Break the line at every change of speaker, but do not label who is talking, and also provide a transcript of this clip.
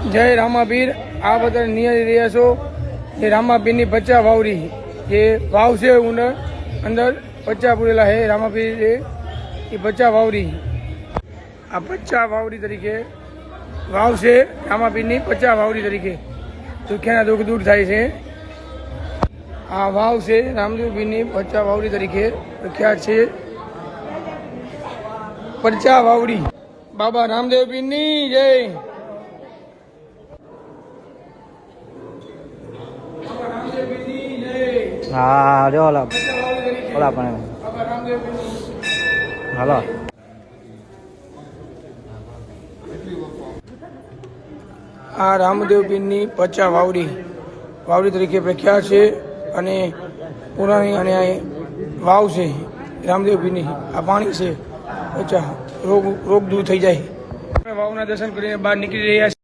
જય રામાપીર આ બધા નિહાળી રહ્યા છો એ રામાપીરની પચ્ચા વાવડી જે વાવ છે અંદર પચ્ચા પૂરેલા છે રામાપીર એ પચ્ચા વાવડી આ પચ્ચા વાવડી તરીકે વાવ છે રામાપીરની પચ્ચા વાવડી તરીકે દુખ્યાના દુઃખ દૂર થાય છે આ વાવ છે રામદેવપીરની પચ્ચા વાવડી તરીકે પ્રખ્યાત છે પચ્ચા વાવડી બાબા રામદેવપીરની જય
હા જો ઓલા પણ હાલો
આ રામદેવપીરની પચ્ચા વાવડી તરીકે પ્રખ્યાત છે અને પુરાણી અને વાવ છે રામદેવપીરની આ પાણી છે પચ્ચા રોગ દૂર થઈ જાય વાવના દર્શન કરીને બહાર નીકળી રહ્યા છે।